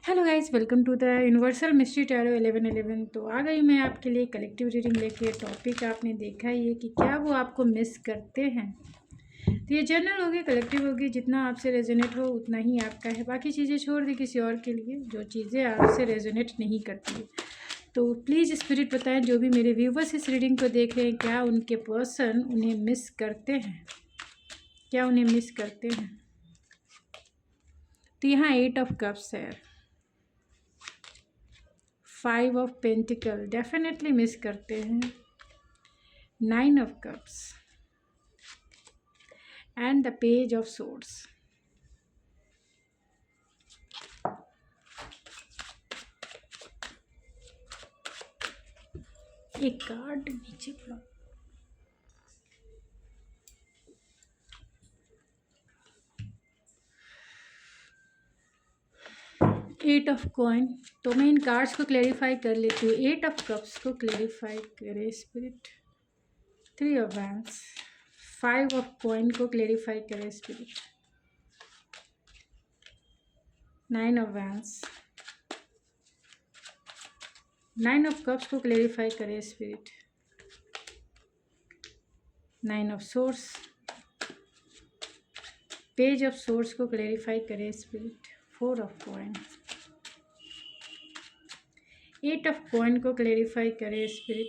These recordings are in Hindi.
Hello guys, welcome to the universal mystery tarot 1111। तो आ गई मैं आपके लिए कलेक्टिव रीडिंग लेके। टॉपिक आपने देखा ही है कि क्या वो आपको मिस करते हैं। तो ये जनरल होगी, कलेक्टिव होगी, जितना आपसे रेजोनेट हो उतना ही आपका है। बाकी चीज़ें छोड़ दी किसी और के लिए, जो चीज़ें आपसे रेजोनेट नहीं करती है। तो प्लीज़ स्पिरिट बताएं, जो भी मेरे व्यूवर्स इस रीडिंग को देख रहे हैं, क्या उनके पर्सन उन्हें मिस करते हैं, क्या उन्हें मिस करते हैं। तो यहाँ 8 ऑफ कप्स है, 5 ऑफ पेंटिकल डेफिनेटली मिस करते हैं, 9 of cups and the page of swords. एक कार्ड नीचे पड़ा, एट ऑफ कॉइन। तो मैं इन कार्ड्स को क्लेरिफाई कर लेती हूँ। 8 ऑफ कप्स को क्लेरिफाई करे spirit, 3 of wands, 5 of coin को क्लेरिफाई करे spirit, 9 of wands, 9 of cups को क्लेरिफाई करे spirit, 9 of swords, page of swords को क्लेरिफाई करे spirit, 4 of coin, 8 of coin को क्लेरिफाई करे spirit,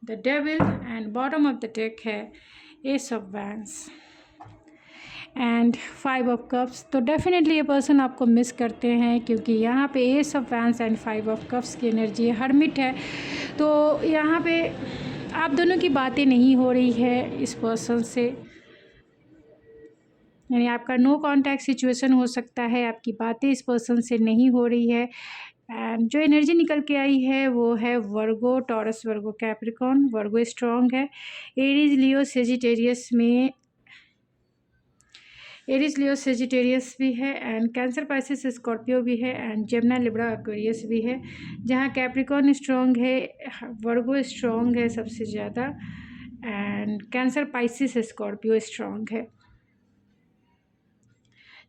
the devil and bottom of the deck है ace of wands and 5 of cups. तो डेफिनेटली ये पर्सन आपको मिस करते हैं, क्योंकि यहाँ पे S of wands and 5 of cups की एनर्जी हर्मिट है। तो यहाँ पे आप दोनों की बातें नहीं हो रही है इस पर्सन से, यानी आपका नो कांटेक्ट सिचुएशन हो सकता है, आपकी बातें इस पर्सन से नहीं हो रही है। एंड जो एनर्जी निकल के आई है वो है वर्गो, टॉरस, वर्गो, कैप्रिकॉर्न। वर्गो स्ट्रॉन्ग है, एरीज, लियो, सेजिटेरियस में एरीज, लियो, सेजिटेरियस भी है, एंड कैंसर, पाइसिस, स्कॉर्पियो भी है, एंड जेमिनी, लिब्रा, एक्वेरियस भी है। जहाँ कैप्रिकॉर्न स्ट्रॉन्ग है, वर्गो स्ट्रॉन्ग है सबसे ज़्यादा, and cancer, Pisces, Scorpio strong है।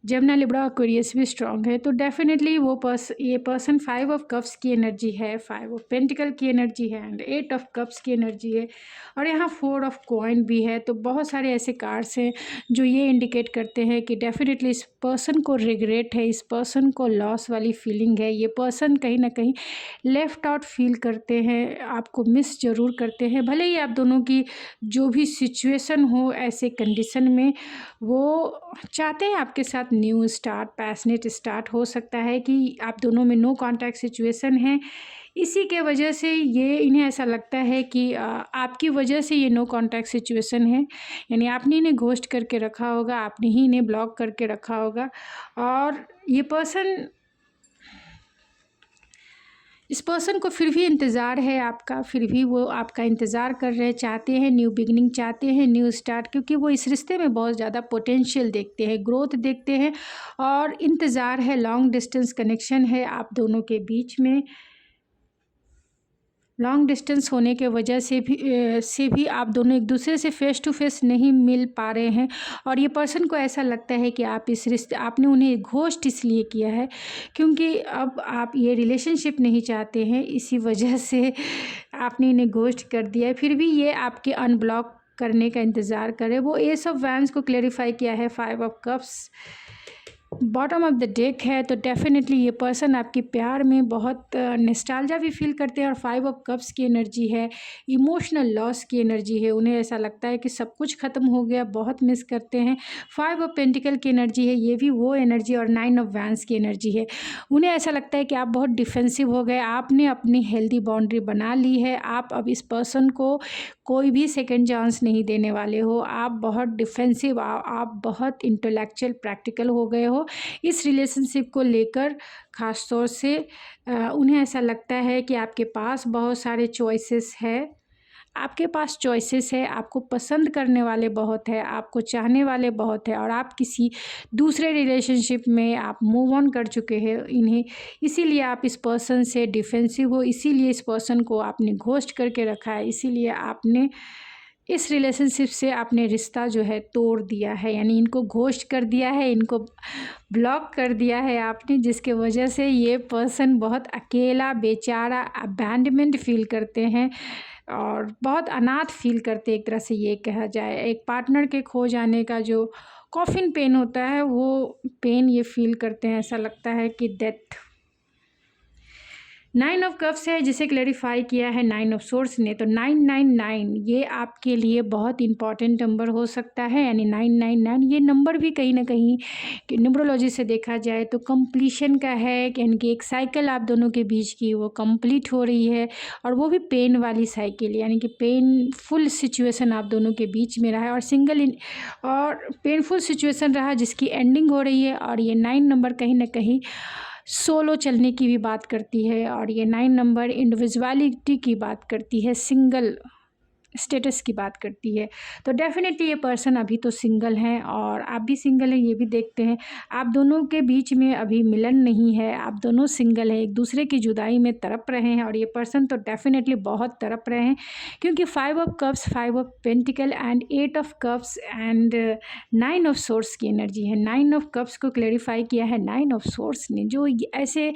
जेमिनी, लिब्रा, एक्वेरियस भी स्ट्रॉन्ग है। तो डेफिनेटली ये पर्सन 5 ऑफ कप्स की एनर्जी है, 5 ऑफ पेंटिकल की एनर्जी है, एंड 8 ऑफ कप्स की एनर्जी है, और यहाँ 4 ऑफ कॉइन भी है। तो बहुत सारे ऐसे कार्ड्स हैं जो ये इंडिकेट करते हैं कि डेफिनेटली इस पर्सन को रिग्रेट है, इस पर्सन को लॉस वाली फीलिंग है। ये पर्सन कहीं ना कहीं लेफ्ट आउट फील करते हैं, आपको मिस ज़रूर करते हैं। भले ही आप दोनों की जो भी सिचुएशन हो, ऐसे कंडीशन में वो चाहते हैं आपके साथ न्यू स्टार्ट, पैशनेट स्टार्ट। हो सकता है कि आप दोनों में नो कांटेक्ट सिचुएशन है, इसी के वजह से ये इन्हें ऐसा लगता है कि आपकी वजह से ये नो कांटेक्ट सिचुएशन है, यानी आपने इन्हें घोस्ट करके रखा होगा, आपने ही इन्हें ब्लॉक करके रखा होगा। और ये पर्सन, इस पर्सन को फिर भी इंतज़ार है आपका, फिर भी वो आपका इंतज़ार कर रहे हैं, चाहते हैं न्यू बिगनिंग, चाहते हैं न्यू स्टार्ट, क्योंकि वो इस रिश्ते में बहुत ज़्यादा पोटेंशियल देखते हैं, ग्रोथ देखते हैं, और इंतज़ार है। लॉन्ग डिस्टेंस कनेक्शन है आप दोनों के बीच में। लॉन्ग डिस्टेंस होने के वजह से भी आप दोनों एक दूसरे से फ़ेस टू फेस नहीं मिल पा रहे हैं, और ये पर्सन को ऐसा लगता है कि आप इस रिश्ते, आपने उन्हें घोस्ट इसलिए किया है क्योंकि अब आप ये रिलेशनशिप नहीं चाहते हैं, इसी वजह से आपने इन्हें घोस्ट कर दिया है। फिर भी ये आपके अनब्लॉक करने का इंतज़ार करे। वो एस ऑफ वैंड्स को क्लेरिफाई किया है, 5 of cups bottom of the deck है। तो डेफिनेटली ये पर्सन आपके प्यार में बहुत नॉस्टैल्जिया भी फील करते हैं, और 5 ऑफ कप्स की एनर्जी है, इमोशनल लॉस की एनर्जी है। उन्हें ऐसा लगता है कि सब कुछ ख़त्म हो गया, बहुत मिस करते हैं। 5 ऑफ पेंटिकल की एनर्जी है, ये भी वो एनर्जी, और 9 ऑफ वैंड्स की एनर्जी है। उन्हें ऐसा लगता है कि आप बहुत डिफेंसिव हो गए, आपने अपनी हेल्दी बाउंड्री बना ली है, आप अब इस पर्सन को कोई भी सेकेंड चांस नहीं देने वाले हो। आप बहुत डिफेंसिव, आप बहुत इंटेलेक्चुअल, प्रैक्टिकल हो गए हो इस रिलेशनशिप को लेकर। ख़ास तौर से उन्हें ऐसा लगता है कि आपके पास बहुत सारे चॉइसेस है, आपके पास चॉइसेस है, आपको पसंद करने वाले बहुत है, आपको चाहने वाले बहुत है, और आप किसी दूसरे रिलेशनशिप में आप मूव ऑन कर चुके हैं इन्हें, इसीलिए आप इस पर्सन से डिफेंसिव हो, इसीलिए इस पर्सन को आपने घोस्ट करके रखा है, इसीलिए आपने इस रिलेशनशिप से आपने रिश्ता जो है तोड़ दिया है, यानी इनको घोस्ट कर दिया है, इनको ब्लॉक कर दिया है आपने, जिसके वजह से ये पर्सन बहुत अकेला, बेचारा, अबैंडनमेंट फील करते हैं और बहुत अनाथ फील करते हैं, एक तरह से ये कहा जाए। एक पार्टनर के खो जाने का जो कॉफिन पेन होता है वो पेन ये फील करते हैं, ऐसा लगता है कि डेथ। 9 ऑफ कप्स है जिसे क्लैरिफाई किया है 9 ऑफ सोर्स ने, तो 999 ये आपके लिए बहुत इंपॉर्टेंट नंबर हो सकता है, यानी 999 ये नंबर भी कहीं ना कहीं न्यूमरोलॉजी से देखा जाए तो कंप्लीशन का है, यानी कि एक साइकिल आप दोनों के बीच की वो कंप्लीट हो रही है, और वो भी पेन वाली साइकिल, यानी कि पेनफुल सिचुएशन आप दोनों के बीच में रहा है और पेनफुल सिचुएशन रहा जिसकी एंडिंग हो रही है। और ये 9 नंबर कहीं ना कहीं सोलो चलने की भी बात करती है, और ये 9 नंबर इंडिविजुअलिटी की बात करती है, सिंगल स्टेटस की बात करती है। तो डेफिनेटली ये पर्सन अभी तो सिंगल हैं और आप भी सिंगल हैं, ये भी देखते हैं। आप दोनों के बीच में अभी मिलन नहीं है, आप दोनों सिंगल हैं, एक दूसरे की जुदाई में तड़प रहे हैं, और ये पर्सन तो डेफिनेटली बहुत तड़प रहे हैं, क्योंकि 5 of cups, 5 of pentacle and 8 of cups and 9 of source की एनर्जी है। 9 ऑफ कप्स को क्लैरिफाई किया है 9 ऑफ सोर्स ने, जो ऐसे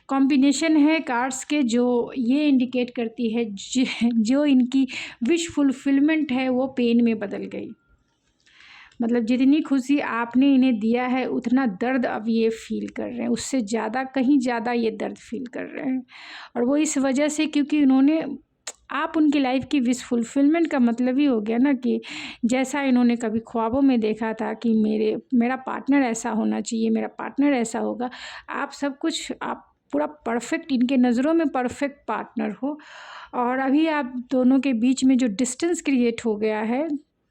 कॉम्बिनेशन है कार्ड्स के जो ये इंडिकेट करती है जो इनकी विश फुलफिलमेंट है वो पेन में बदल गई। मतलब जितनी खुशी आपने इन्हें दिया है उतना दर्द अब ये फील कर रहे हैं, उससे ज़्यादा, कहीं ज़्यादा ये दर्द फील कर रहे हैं। और वो इस वजह से क्योंकि उन्होंने, आप उनकी लाइफ की विश फुलफिलमेंट का मतलब ही हो गया ना कि जैसा इन्होंने कभी ख्वाबों में देखा था कि मेरा पार्टनर ऐसा होना चाहिए, मेरा पार्टनर ऐसा होगा, आप सब कुछ, आप पूरा परफेक्ट, इनके नज़रों में परफेक्ट पार्टनर हो। और अभी आप दोनों के बीच में जो डिस्टेंस क्रिएट हो गया है,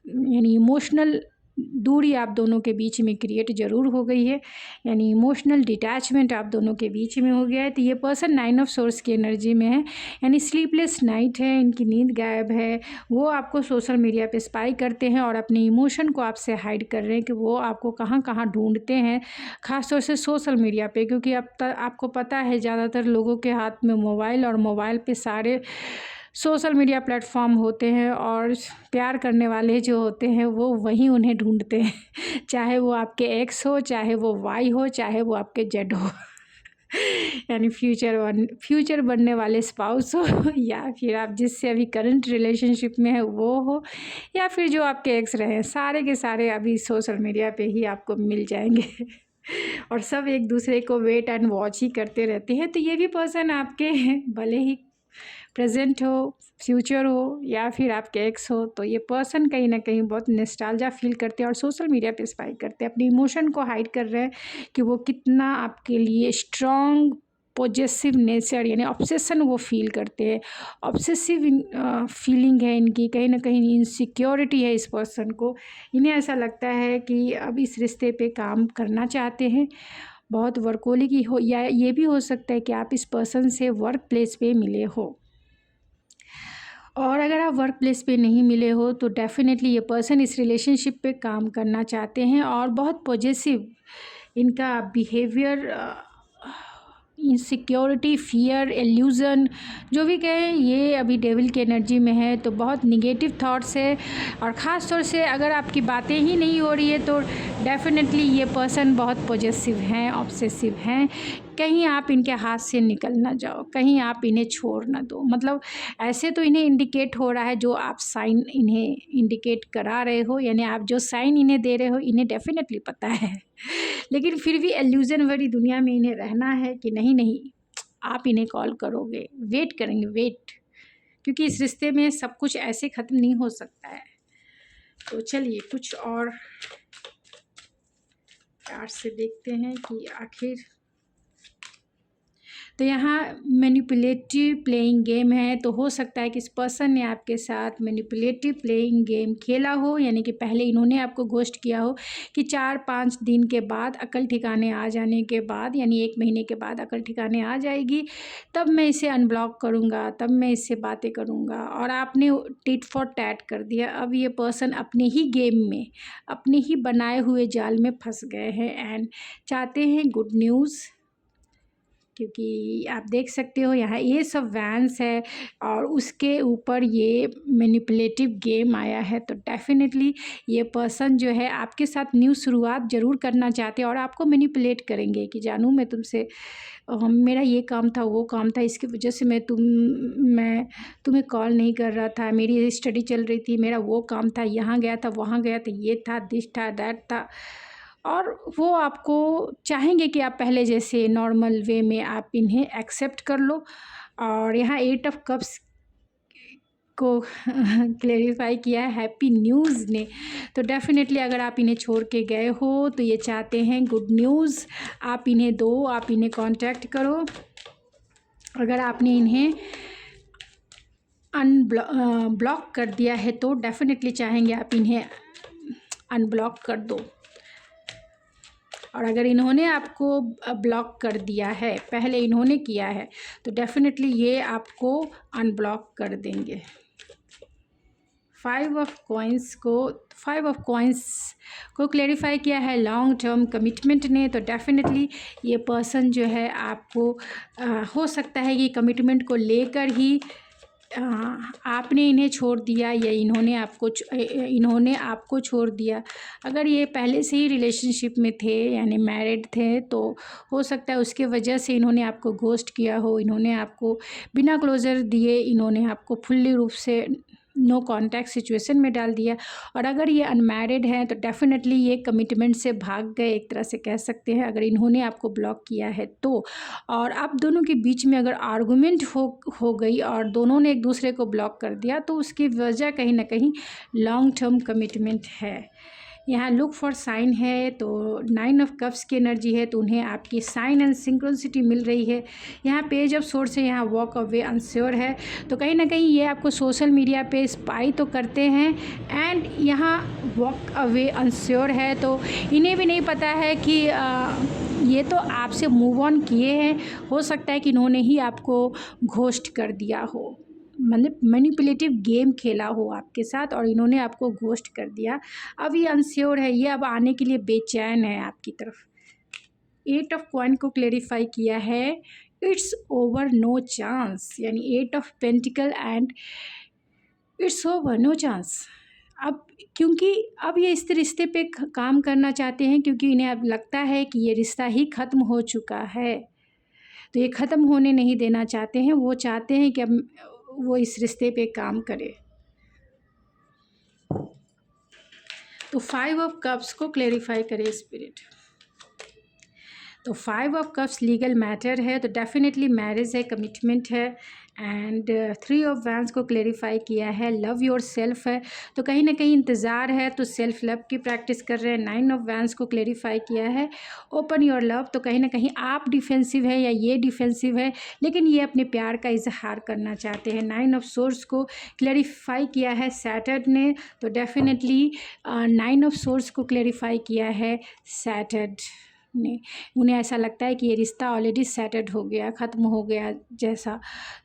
यानी इमोशनल दूरी आप दोनों के बीच में क्रिएट ज़रूर हो गई है, यानी इमोशनल डिटैचमेंट आप दोनों के बीच में हो गया है। तो ये पर्सन 9 ऑफ सोर्स की एनर्जी में है, यानी स्लीपलेस नाइट है, इनकी नींद गायब है, वो आपको सोशल मीडिया पे स्पाई करते हैं और अपने इमोशन को आपसे हाइड कर रहे हैं कि वो आपको कहाँ कहाँ ढूंढते हैं, ख़ासतौर से सोशल मीडिया पे, क्योंकि अब तक आपको पता है ज़्यादातर लोगों के हाथ में मोबाइल, और मोबाइल पे सारे सोशल मीडिया प्लेटफॉर्म होते हैं, और प्यार करने वाले जो होते हैं वो वहीं उन्हें ढूंढते हैं चाहे वो आपके एक्स हो, चाहे वो वाई हो, चाहे वो आपके जेड हो यानी फ्यूचर बनने वाले स्पाउस हो या फिर आप जिससे अभी करंट रिलेशनशिप में है वो हो, या फिर जो आपके एक्स रहे, सारे के सारे अभी सोशल मीडिया पे ही आपको मिल जाएंगे और सब एक दूसरे को वेट एंड वॉच ही करते रहते हैं। तो ये भी पर्सन आपके भले ही प्रेजेंट हो, फ्यूचर हो, या फिर आपके एक्स हो, तो ये पर्सन कहीं ना कहीं बहुत नॉस्टैल्जिया फील करते हैं और सोशल मीडिया पे स्पाई करते हैं, अपने इमोशन को हाइड कर रहे हैं कि वो कितना आपके लिए स्ट्रॉन्ग पॉजेसिव नेचर, यानी ऑब्सेशन वो फील करते हैं। ऑब्सेसिव फीलिंग है इनकी, कहीं ना कहीं इनसिक्योरिटी है इस पर्सन को। इन्हें ऐसा लगता है कि अब इस रिश्ते पे काम करना चाहते हैं, बहुत वर्कोलिक हो, या ये भी हो सकता है कि आप इस पर्सन से वर्क प्लेस पे मिले हो, और अगर आप वर्क प्लेस पे नहीं मिले हो तो डेफिनेटली ये पर्सन इस रिलेशनशिप पे काम करना चाहते हैं, और बहुत पॉजिटिव इनका बिहेवियर, इनसिक्योरिटी, फियर, एल्यूज़न, जो भी कहें, ये अभी डेविल की एनर्जी में है। तो बहुत निगेटिव थॉट्स है, और ख़ास तौर से अगर आपकी बातें ही नहीं हो रही है तो डेफिनेटली ये पर्सन बहुत पॉजेसिव हैं, ऑब्सेसिव हैं। कहीं आप इनके हाथ से निकल ना जाओ, कहीं आप इन्हें छोड़ ना दो। मतलब ऐसे तो इन्हें इंडिकेट हो रहा है, जो आप साइन इन्हें इंडिकेट करा रहे हो, यानी आप जो साइन इन्हें दे रहे हो इन्हें डेफिनेटली पता है लेकिन फिर भी एल्यूज़न वाली दुनिया में इन्हें रहना है कि नहीं नहीं, आप इन्हें कॉल करोगे, वेट करेंगे, वेट, क्योंकि इस रिश्ते में सब कुछ ऐसे ख़त्म नहीं हो सकता है। तो चलिए कुछ और प्यार से देखते हैं कि आखिर। तो यहाँ मैनिपुलेटिव प्लेइंग गेम है, तो हो सकता है कि इस पर्सन ने आपके साथ मैनिपुलेटिव प्लेइंग गेम खेला हो, यानी कि पहले इन्होंने आपको घोस्ट किया हो कि 4-5 दिन के बाद, अकल ठिकाने आ जाने के बाद, यानी 1 महीने के बाद अकल ठिकाने आ जाएगी, तब मैं इसे अनब्लॉक करूँगा, तब मैं इससे बातें करूँगा, और आपने टिट फॉर टैट कर दिया। अब ये पर्सन अपने ही गेम में, अपने ही बनाए हुए जाल में फंस गए हैं, एंड चाहते हैं गुड न्यूज़ क्योंकि आप देख सकते हो यहाँ ये सब वैंस है और उसके ऊपर ये मैनिपुलेटिव गेम आया है। तो डेफिनेटली ये पर्सन जो है आपके साथ न्यू शुरुआत ज़रूर करना चाहते हैं और आपको मैनिपुलेट करेंगे कि जानू मैं तुमसे मेरा ये काम था, वो काम था, इसकी वजह से मैं तुम्हें कॉल नहीं कर रहा था, मेरी स्टडी चल रही थी, मेरा वो काम था, यहाँ गया था, वहाँ गया था, ये था, दिस था, दैट था। और वो आपको चाहेंगे कि आप पहले जैसे नॉर्मल वे में आप इन्हें एक्सेप्ट कर लो। और यहाँ 8 ऑफ कप्स को क्लेरिफाई किया है हैप्पी न्यूज़ ने। तो डेफिनेटली अगर आप इन्हें छोड़ के गए हो तो ये चाहते हैं गुड न्यूज़ आप इन्हें दो, आप इन्हें कांटेक्ट करो। अगर आपने इन्हें ब्लॉक कर दिया है तो डेफिनेटली चाहेंगे आप इन्हें अनब्लॉक कर दो। और अगर इन्होंने आपको ब्लॉक कर दिया है, पहले इन्होंने किया है, तो डेफिनेटली ये आपको अनब्लॉक कर देंगे। 5 ऑफ कॉइंस को क्लेरिफाई किया है लॉन्ग टर्म कमिटमेंट ने। तो डेफिनेटली ये पर्सन जो है आपको हो सकता है कि कमिटमेंट को लेकर ही आपने इन्हें छोड़ दिया या इन्होंने आपको छोड़ दिया। अगर ये पहले से ही रिलेशनशिप में थे यानी मैरिड थे तो हो सकता है उसके वजह से इन्होंने आपको घोस्ट किया हो, इन्होंने आपको बिना क्लोजर दिए इन्होंने आपको फुल्ली रूप से नो कॉन्टैक्ट सिचुएशन में डाल दिया। और अगर ये अनमैरिड हैं तो डेफिनेटली ये कमिटमेंट से भाग गए, एक तरह से कह सकते हैं, अगर इन्होंने आपको ब्लॉक किया है तो। और आप दोनों के बीच में अगर आर्गुमेंट हो गई और दोनों ने एक दूसरे को ब्लॉक कर दिया तो उसकी वजह कहीं ना कहीं लॉन्ग टर्म कमिटमेंट है। यहाँ लुक फॉर साइन है तो 9 ऑफ कप्स की एनर्जी है, तो उन्हें आपकी साइन एंड सिंक्रोनिसिटी मिल रही है। यहाँ पेज ऑफ सोर्स है, यहाँ वॉक अवे अनश्योर है, तो कहीं ना कहीं ये आपको सोशल मीडिया पे स्पाई तो करते हैं एंड यहाँ वॉक अवे अनश्योर है। तो इन्हें भी नहीं पता है कि ये तो आपसे मूव ऑन किए हैं, हो सकता है कि इन्होंने ही आपको घोस्ट कर दिया हो, मतलब मैनिपुलेटिव गेम खेला हो आपके साथ और इन्होंने आपको घोस्ट कर दिया। अब ये अनश्योर है, ये अब आने के लिए बेचैन है आपकी तरफ। 8 ऑफ कॉइन को क्लेरिफाई किया है इट्स ओवर नो चांस, यानी 8 of pentacle and it's over no chance. अब क्योंकि अब ये इस रिश्ते पे काम करना चाहते हैं क्योंकि इन्हें अब लगता है कि ये रिश्ता ही ख़त्म हो चुका है, तो ये ख़त्म होने नहीं देना चाहते हैं। वो चाहते हैं कि अब वो इस रिश्ते पे काम करे। तो 5 ऑफ कप्स को क्लेरिफाई करे स्पिरिट। तो 5 ऑफ कप्स लीगल मैटर है, तो डेफिनेटली मैरिज है, कमिटमेंट है। एंड 3 ऑफ वैंस को क्लेरिफाई किया है लव योर सेल्फ है, तो कहीं ना कहीं इंतज़ार है, तो सेल्फ लव की प्रैक्टिस कर रहे हैं। 9 ऑफ वैंस को क्लेरिफाई किया है ओपन योर लव, तो कहीं ना कहीं आप डिफेंसिव है या ये डिफेंसिव है, लेकिन ये अपने प्यार का इजहार करना चाहते हैं। 9 ऑफ सोर्स को क्लेरिफाई किया है सैटर्न ने, तो डेफिनेटली 9 ऑफ सोर्स को क्लेरिफाई किया है सैटर्न ने। उन्हें ऐसा लगता है कि ये रिश्ता ऑलरेडी सेटल्ड हो गया, ख़त्म हो गया जैसा।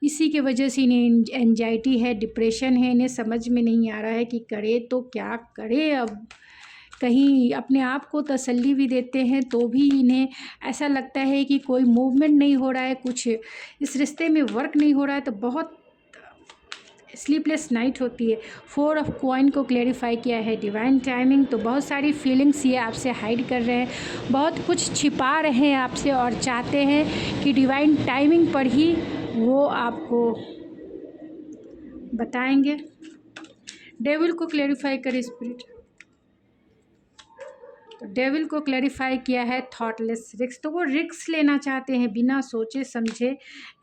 इसी के वजह से इन्हें एंजाइटी है, डिप्रेशन है, इन्हें समझ में नहीं आ रहा है कि करे तो क्या करे। अब कहीं अपने आप को तसल्ली भी देते हैं तो भी इन्हें ऐसा लगता है कि कोई मूवमेंट नहीं हो रहा है, कुछ इस रिश्ते में वर्क नहीं हो रहा है, तो बहुत स्लीपलेस नाइट होती है। 4 ऑफ कॉइन को क्लेरिफाई किया है डिवाइन टाइमिंग, तो बहुत सारी फीलिंग्स ये आपसे हाइड कर रहे हैं, बहुत कुछ छिपा रहे हैं आपसे और चाहते हैं कि डिवाइन टाइमिंग पर ही वो आपको बताएंगे। डेविल को क्लेरिफाई करे स्पिरिट। तो डेविल को क्लैरिफाई किया है थॉटलेस रिस्क, तो वो रिस्क लेना चाहते हैं बिना सोचे समझे।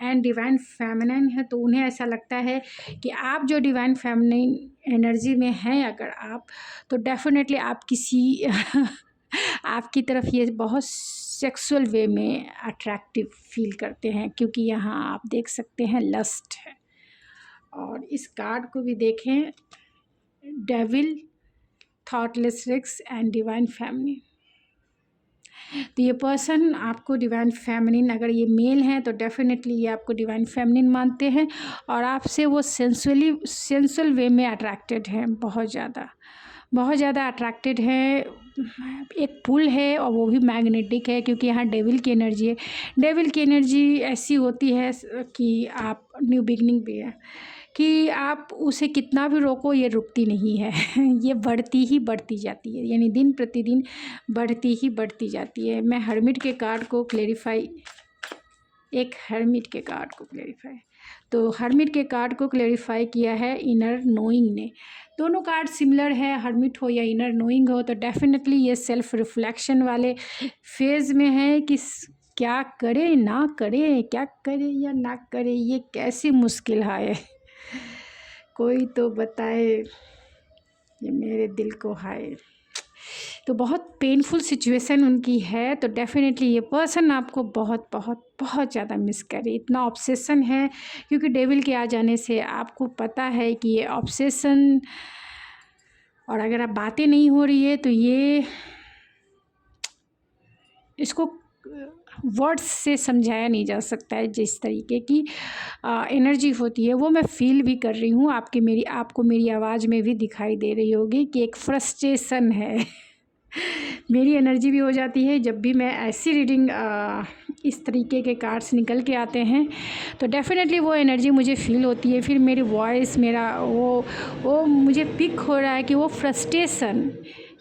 एंड डिवाइन फेमिनिन है, तो उन्हें ऐसा लगता है कि आप जो डिवाइन फेमिनिन एनर्जी में हैं अगर आप, तो डेफिनेटली आप किसी आपकी तरफ ये बहुत सेक्सुअल वे में अट्रैक्टिव फील करते हैं, क्योंकि यहाँ आप देख सकते हैं लस्ट है। और इस कार्ड को भी देखें, devil, thoughtless risk and divine feminine. तो ये पर्सन आपको डिवाइन फेमिनिन, अगर ये मेल हैं तो डेफिनेटली ये आपको डिवाइन फेमिनिन मानते हैं और आपसे वो सेंसुअल वे में अट्रैक्टेड हैं, बहुत ज़्यादा अट्रैक्टेड हैं। एक पुल है और वो भी मैग्नेटिक है, क्योंकि यहाँ डेविल की एनर्जी है। डेविल की एनर्जी ऐसी होती है कि आप न्यू बिगनिंग भी है कि आप उसे कितना भी रोको ये रुकती नहीं है ये बढ़ती ही बढ़ती जाती है, यानी दिन प्रतिदिन बढ़ती ही बढ़ती जाती है। मैं हर्मिट के कार्ड को क्लेरिफाई तो हर्मिट के कार्ड को क्लेरिफाई किया है इनर नोइंग ने। दोनों कार्ड सिमिलर है, हर्मिट हो या इनर नोइंग हो, तो डेफिनेटली ये सेल्फ रिफ्लेक्शन वाले फेज़ में है कि क्या करे ना करे, क्या करे या ना करे, ये कैसी मुश्किल है कोई तो बताए, ये मेरे दिल को हाय। तो बहुत पेनफुल सिचुएशन उनकी है, तो डेफिनेटली ये पर्सन आपको बहुत बहुत बहुत ज़्यादा मिस करे, इतना ऑब्सेशन है, क्योंकि डेविल के आ जाने से आपको पता है कि ये ऑब्सेशन, और अगर आप बातें नहीं हो रही है तो ये इसको वर्ड्स से समझाया नहीं जा सकता है। जिस तरीके की एनर्जी होती है वो मैं फील भी कर रही हूँ, आपको मेरी आवाज़ में भी दिखाई दे रही होगी कि एक फ्रस्ट्रेशन है मेरी एनर्जी भी हो जाती है जब भी मैं ऐसी रीडिंग इस तरीके के कार्ड्स निकल के आते हैं, तो डेफ़िनेटली वो एनर्जी मुझे फ़ील होती है। फिर मेरी वॉइस, मेरा वो मुझे पिक हो रहा है कि वो फ्रस्ट्रेशन,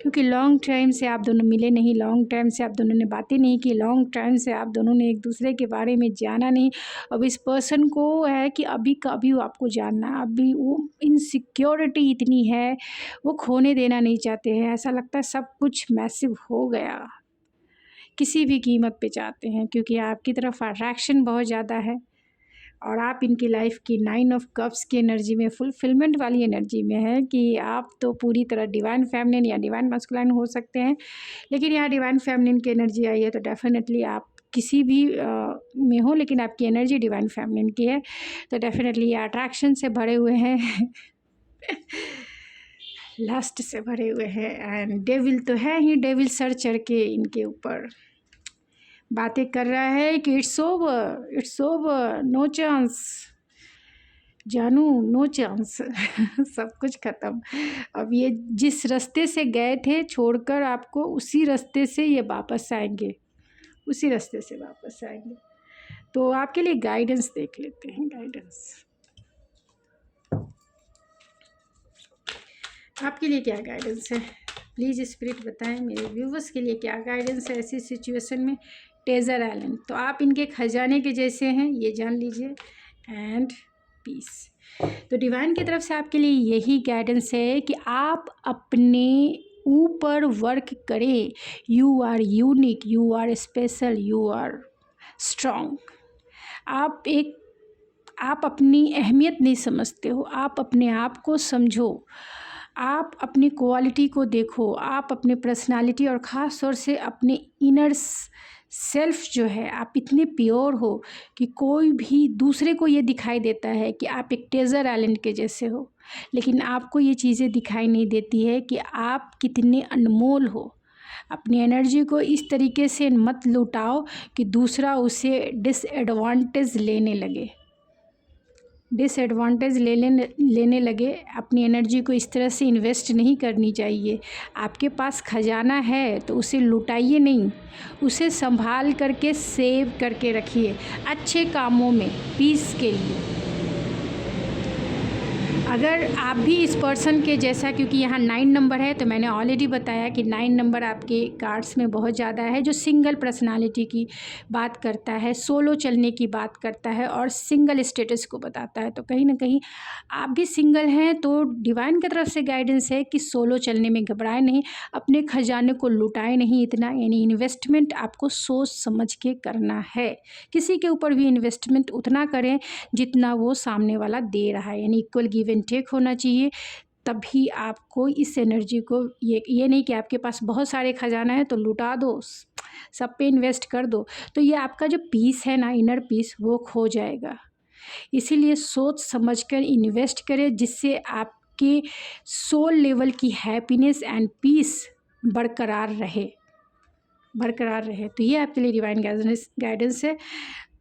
क्योंकि लॉन्ग टाइम से आप दोनों मिले नहीं, लॉन्ग टाइम से आप दोनों ने बातें नहीं की, लॉन्ग टाइम से आप दोनों ने एक दूसरे के बारे में जाना नहीं। अब इस पर्सन को है कि अभी का अभी वो आपको जानना है, अभी वो इनसिक्योरिटी इतनी है, वो खोने देना नहीं चाहते हैं। ऐसा लगता है सब कुछ मैसिव हो गया, किसी भी कीमत पे चाहते हैं, क्योंकि आपकी तरफ अट्रैक्शन बहुत ज़्यादा है और आप इनकी लाइफ की 9 ऑफ कप्स की एनर्जी में, फुलफिलमेंट वाली एनर्जी में है कि आप तो पूरी तरह डिवाइन फेमिनिन या डिवाइन मस्कुलाइन हो सकते हैं। लेकिन यहाँ डिवाइन फेमिनिन की एनर्जी आई है, तो डेफिनेटली आप किसी भी में हो, लेकिन आपकी एनर्जी डिवाइन फेमिनिन की है, तो डेफिनेटली ये अट्रैक्शन से भरे हुए हैं लस्ट से भरे हुए हैं। एंड डेविल तो है ही, डेविल सर चढ़ के इनके ऊपर बातें कर रहा है कि इट्स ओवर, नो चांस जानू, नो चांस सब कुछ ख़त्म। अब ये जिस रास्ते से गए थे छोड़कर आपको, उसी रास्ते से ये वापस आएंगे, उसी रास्ते से वापस आएंगे। तो आपके लिए गाइडेंस देख लेते हैं। गाइडेंस आपके लिए क्या गाइडेंस है, प्लीज़ स्पिरिट बताएं मेरे व्यूवर्स के लिए क्या गाइडेंस है ऐसी सिचुएशन में। टेजर आइलैंड, तो आप इनके खजाने के जैसे हैं, ये जान लीजिए। एंड पीस, तो डिवाइन की तरफ से आपके लिए यही गाइडेंस है कि आप अपने ऊपर वर्क करें। You are unique, you are special, you are strong. आप अपनी अहमियत नहीं समझते हो, आप अपने आप को समझो, आप अपनी क्वालिटी को देखो, आप अपनी पर्सनालिटी और ख़ास तौर से अपने इनर सेल्फ जो है, आप इतने प्योर हो कि कोई भी दूसरे को ये दिखाई देता है कि आप एक टेजर आइलैंड के जैसे हो, लेकिन आपको ये चीज़ें दिखाई नहीं देती है कि आप कितने अनमोल हो। अपनी एनर्जी को इस तरीके से मत लुटाओ कि दूसरा उसे डिसएडवांटेज लेने लगे। अपनी एनर्जी को इस तरह से इन्वेस्ट नहीं करनी चाहिए। आपके पास खजाना है तो उसे लुटाइए नहीं, उसे संभाल करके सेव करके रखिए अच्छे कामों में, पीस के लिए। अगर आप भी इस पर्सन के जैसा, क्योंकि यहाँ 9 नंबर है, तो मैंने ऑलरेडी बताया कि 9 नंबर आपके कार्ड्स में बहुत ज़्यादा है, जो सिंगल पर्सनालिटी की बात करता है, सोलो चलने की बात करता है और सिंगल स्टेटस को बताता है। तो कहीं ना कहीं आप भी सिंगल हैं, तो डिवाइन की तरफ से गाइडेंस है कि सोलो चलने में घबराए नहीं, अपने खजाने को लुटाए नहीं इतना, यानी इन्वेस्टमेंट आपको सोच समझ के करना है। किसी के ऊपर भी इन्वेस्टमेंट उतना करें जितना वो सामने वाला दे रहा है, यानी इक्वल गिव एंड टेक होना चाहिए। तभी आपको इस एनर्जी को, ये नहीं कि आपके पास बहुत सारे खजाना है तो लुटा दो, सब पे इन्वेस्ट कर दो, तो ये आपका जो पीस है ना, इनर पीस, वो खो जाएगा। इसीलिए सोच समझकर इन्वेस्ट करें, जिससे आपके सोल लेवल की हैप्पीनेस एंड पीस बरकरार रहे। तो ये आपके लिए डिवाइन गाइडेंस है।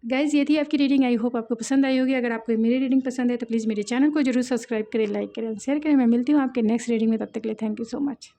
गाइज़, ये थी आपकी रीडिंग। आई होप आपको पसंद आई होगी। अगर आपको मेरी रीडिंग पसंद है तो प्लीज़ मेरे चैनल को जरूर सब्सक्राइब करें, लाइक करें, शेयर करें। मैं मिलती हूँ आपके नेक्स्ट रीडिंग में, तब तक के लिए थैंक यू सो मच।